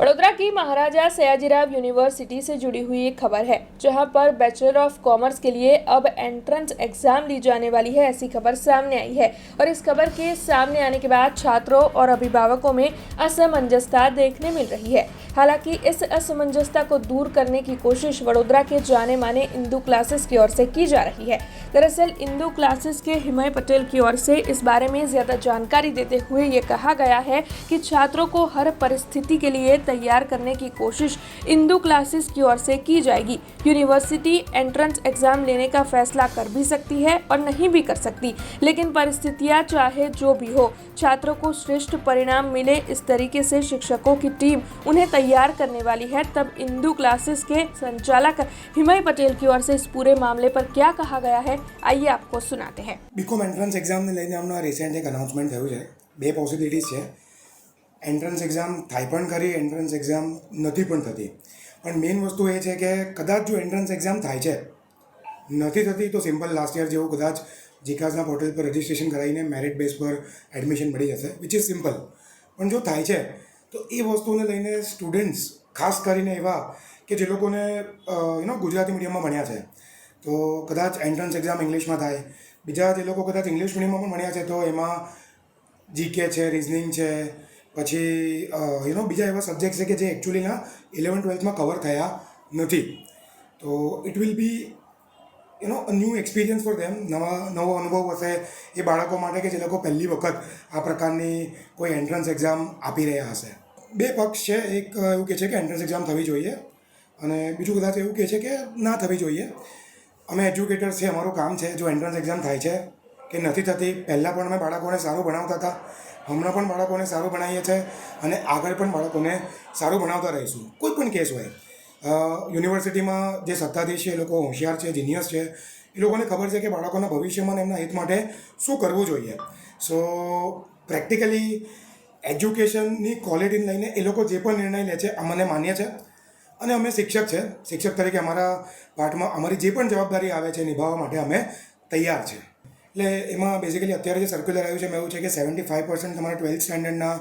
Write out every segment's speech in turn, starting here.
वडोदरा की महाराजा सयाजीराव यूनिवर्सिटी से जुड़ी हुई एक खबर है, जहां पर बैचलर ऑफ कॉमर्स के लिए अब एंट्रेंस एग्जाम ली जाने वाली है। ऐसी खबर सामने आई है और इस खबर के सामने आने के बाद छात्रों और अभिभावकों में असमंजसता देखने मिल रही है। हालांकि इस असमंजसता को दूर करने की कोशिश वडोदरा के जाने माने इंदू क्लासेस की ओर से की जा रही है। दरअसल इंदू क्लासेस के हिमय पटेल की ओर से इस बारे में ज्यादा जानकारी देते हुए ये कहा गया है कि छात्रों को हर परिस्थिति के लिए तैयार करने की कोशिश इंदू क्लासेस की ओर से की जाएगी। यूनिवर्सिटी एंट्रेंस एग्जाम लेने का फैसला कर भी सकती है और नहीं भी कर सकती, लेकिन परिस्थितियां चाहे जो भी हो, छात्रों को श्रेष्ठ परिणाम मिले, इस तरीके से शिक्षकों की टीम उन्हें तैयार करने वाली है। तब इंदू क्लासेस के संचालक हिमय पटेल की ओर से इस पूरे मामले पर क्या कहा गया है, आइए आपको सुनाते हैं। બીકોમ એન્ટ્રન્સ એક્ઝામને લઈને હમણાં રિસેન્ટ એક અનાઉન્સમેન્ટ થયું છે. બે પોસિબિલિટીઝ છે. એન્ટ્રન્સ એક્ઝામ થાય પણ ખરી, એન્ટ્રન્સ એક્ઝામ નથી પણ થતી. પણ મેઇન વસ્તુ એ છે કે કદાચ જો એન્ટ્રન્સ એક્ઝામ થાય છે, નથી થતી, તો સિમ્પલ લાસ્ટ યર જેવું કદાચ જીકાસના પોર્ટલ પર રજિસ્ટ્રેશન કરાવીને મેરિટ બેઝ પર એડમિશન મળી જશે, વિચ ઇઝ સિમ્પલ. પણ જો થાય છે તો એ વસ્તુને લઈને સ્ટુડન્ટ્સ, ખાસ કરીને એવા કે જે લોકોને ગુજરાતી મીડિયમમાં ભણ્યા છે, તો કદાચ એન્ટ્રન્સ એક્ઝામ ઇંગ્લિશમાં થાય, બીજા જે લોકો કદાચ ઇંગ્લિશ મીડિયમમાં પણ ભણ્યા છે તો એમાં જીકે છે, રિઝનિંગ છે, પછી બીજા એવા સબ્જેક્ટ છે કે જે એકચ્યુઅલીના 11-12માં કવર થયા નથી. તો it will be a new experience for them. નવો અનુભવ હશે એ બાળકો માટે કે જે લોકો પહેલી વખત આ પ્રકારની કોઈ એન્ટ્રન્સ એક્ઝામ આપી રહ્યા હશે. બે પક્ષ છે. એક એવું કહે છે કે એન્ટ્રન્સ એક્ઝામ થવી જોઈએ અને બીજું કદાચ એવું કહે છે કે ના થવી જોઈએ. અમે એજ્યુકેટર્સ છે, અમારું કામ છે, જો એન્ટ્રન્સ એક્ઝામ થાય છે કે નથી થતી, પહેલાં પણ અમે બાળકોને સારું ભણાવતા હતા, હમણાં પણ બાળકોને સારું ભણાવીએ છીએ અને આગળ પણ બાળકોને સારું ભણાવતા રહીશું. કોઈ પણ કેસ હોય, યુનિવર્સિટીમાં જે સત્તાધીશ છે એ લોકો હોશિયાર છે, જીનિયસ છે, એ લોકોને ખબર છે કે બાળકોના ભવિષ્યમાં એમના હિત માટે શું કરવું જોઈએ. સો પ્રેક્ટિકલી એજ્યુકેશનની ક્વોલિટીને લઈને એ લોકો જે પણ નિર્ણય લે છે અમને માન્ય છે અને અમે શિક્ષક છે, શિક્ષક તરીકે અમારા પાઠમાં અમારી જે પણ જવાબદારી આવે છે નિભાવવા માટે અમે તૈયાર છે. એટલે એમાં બેઝિકલી અત્યારે જે સર્ક્યુલર આવ્યું છે એમાં એવું છે કે 75% તમારા 12th સ્ટેન્ડર્ડના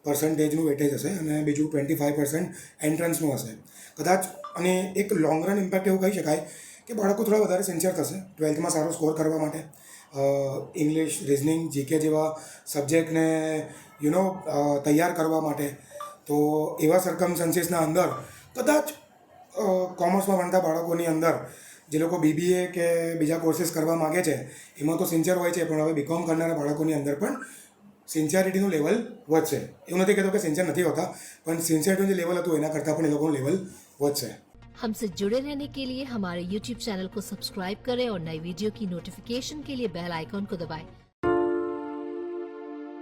પર્સન્ટેજનું વેટેજ હશે અને બીજું 25% એન્ટ્રન્સનું હશે. કદાચ અને એક લોંગ રન ઇમ્પેક્ટ એવું કહી શકાય કે બાળકો થોડા વધારે સિન્સિયર થશે 12થમાં સારો સ્કોર કરવા માટે. ઇંગ્લિશ, રિઝનિંગ, જીકે જેવા સબ્જેક્ટને તૈયાર કરવા માટે. તો એવા સર્કમસ્ટન્સીસના અંદર કદાચ કોમર્સમાં ભણતા બાળકોની અંદર જે લોકો બીબીએ કે બીજા કોર્સીસ કરવા માગે છે એમાં તો સિન્સિયર હોય છે, પણ હવે બીકોમ કરનારા બાળકોની અંદર પણ સિન્સિયરિટીનું લેવલ વધશે. એવું નથી કહેતો કે સિન્સિયર નથી હોતા, પણ સિન્સિયરિટીનું જે લેવલ હતું એના કરતાં પણ એ લોકોનું લેવલ વધશે. हमसे जुड़े रहने के लिए हमारे YouTube चैनल को सब्सक्राइब करें और नई वीडियो की नोटिफिकेशन के लिए बेल आइकॉन को दबाएं।